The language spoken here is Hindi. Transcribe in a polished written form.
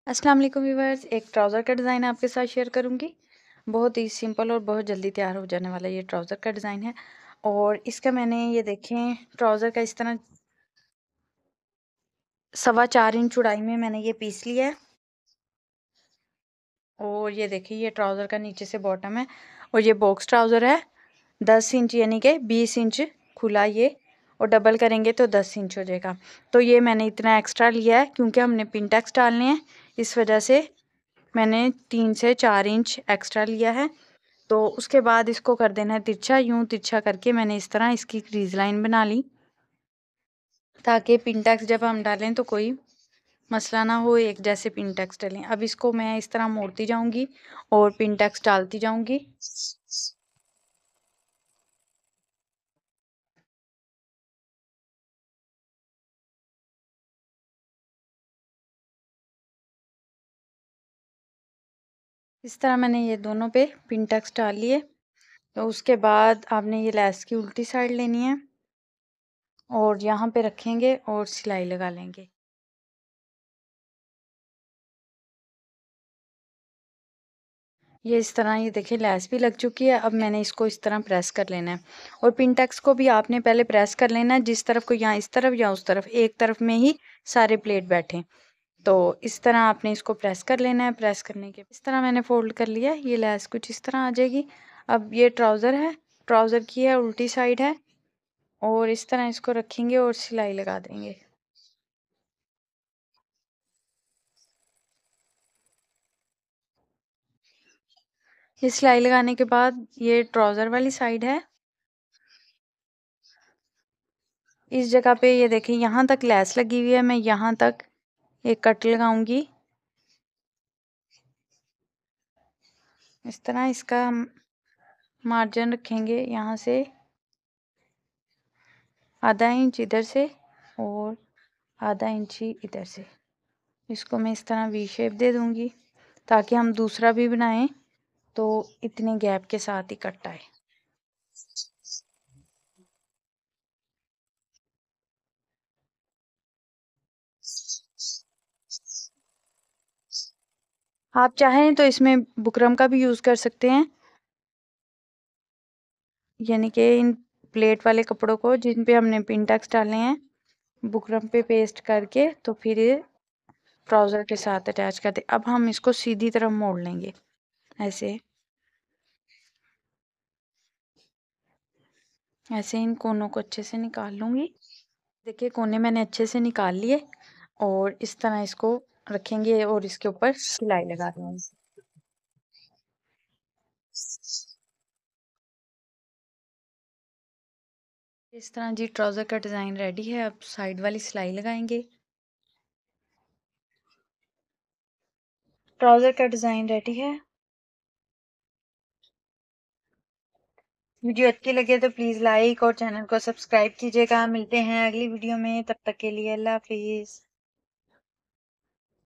अस्सलाम वालेकुम व्यूअर्स, एक ट्राउज़र का डिज़ाइन आपके साथ शेयर करूंगी। बहुत ही सिंपल और बहुत जल्दी तैयार हो जाने वाला ये ट्राउज़र का डिज़ाइन है। और इसका मैंने ये देखें ट्राउज़र का इस तरह 4.25 इंच चौड़ाई में मैंने ये पीस लिया है। और ये देखिए ये ट्राउज़र का नीचे से बॉटम है और ये बॉक्स ट्राउज़र है 10 इंच यानी कि 20 इंच खुला ये, और डबल करेंगे तो 10 इंच हो जाएगा। तो ये मैंने इतना एक्स्ट्रा लिया है क्योंकि हमने पिनटेक्स डालने हैं, इस वजह से मैंने 3 से 4 इंच एक्स्ट्रा लिया है। तो उसके बाद इसको कर देना है तिरछा, यूं तिरछा करके मैंने इस तरह इसकी क्रीज लाइन बना ली ताकि पिनटेक्स जब हम डालें तो कोई मसला ना हो, एक जैसे पिनटेक्स डालें। अब इसको मैं इस तरह मोड़ती जाऊंगी और पिनटेक्स डालती जाऊंगी। इस तरह मैंने ये दोनों पे पिनटेक्स डाल लिए। तो उसके बाद आपने ये लेस की उल्टी साइड लेनी है और यहाँ पे रखेंगे और सिलाई लगा लेंगे। ये इस तरह ये देखिए लेस भी लग चुकी है। अब मैंने इसको इस तरह प्रेस कर लेना है और पिनटेक्स को भी आपने पहले प्रेस कर लेना है, जिस तरफ को यहाँ इस तरफ या उस तरफ, एक तरफ में ही सारे प्लेट बैठे। तो इस तरह आपने इसको प्रेस कर लेना है। प्रेस करने के इस तरह मैंने फोल्ड कर लिया, ये लेस कुछ इस तरह आ जाएगी। अब ये ट्राउज़र है, ट्राउज़र की है उल्टी साइड है और इस तरह इसको रखेंगे और सिलाई लगा देंगे। ये सिलाई लगाने के बाद ये ट्राउज़र वाली साइड है, इस जगह पे ये देखिए यहाँ तक लेस लगी हुई है, मैं यहाँ तक एक कट लगाऊंगी। इस तरह इसका मार्जिन रखेंगे यहाँ से आधा इंच इधर से और आधा इंच ही इधर से। इसको मैं इस तरह वी शेप दे दूंगी ताकि हम दूसरा भी बनाएं तो इतने गैप के साथ ही कट आए। आप चाहें तो इसमें बुकरम का भी यूज़ कर सकते हैं, यानी कि इन प्लेट वाले कपड़ों को जिन पे हमने पिनटेक्स डाले हैं बुकरम पे पेस्ट करके तो फिर ये ट्राउज़र के साथ अटैच कर दे। अब हम इसको सीधी तरफ मोड़ लेंगे ऐसे, ऐसे इन कोनों को अच्छे से निकाल लूँगी। देखिए कोने मैंने अच्छे से निकाल लिए और इस तरह इसको रखेंगे और इसके ऊपर सिलाई लगा देंगे। इस तरह जी ट्राउज़र का डिज़ाइन रेडी है। अब साइड वाली सिलाई लगाएंगे। ट्राउज़र का डिज़ाइन रेडी है। वीडियो अच्छी लगे तो प्लीज़ लाइक और चैनल को सब्सक्राइब कीजिएगा। मिलते हैं अगली वीडियो में, तब तक के लिए अल्लाह हाफिज़।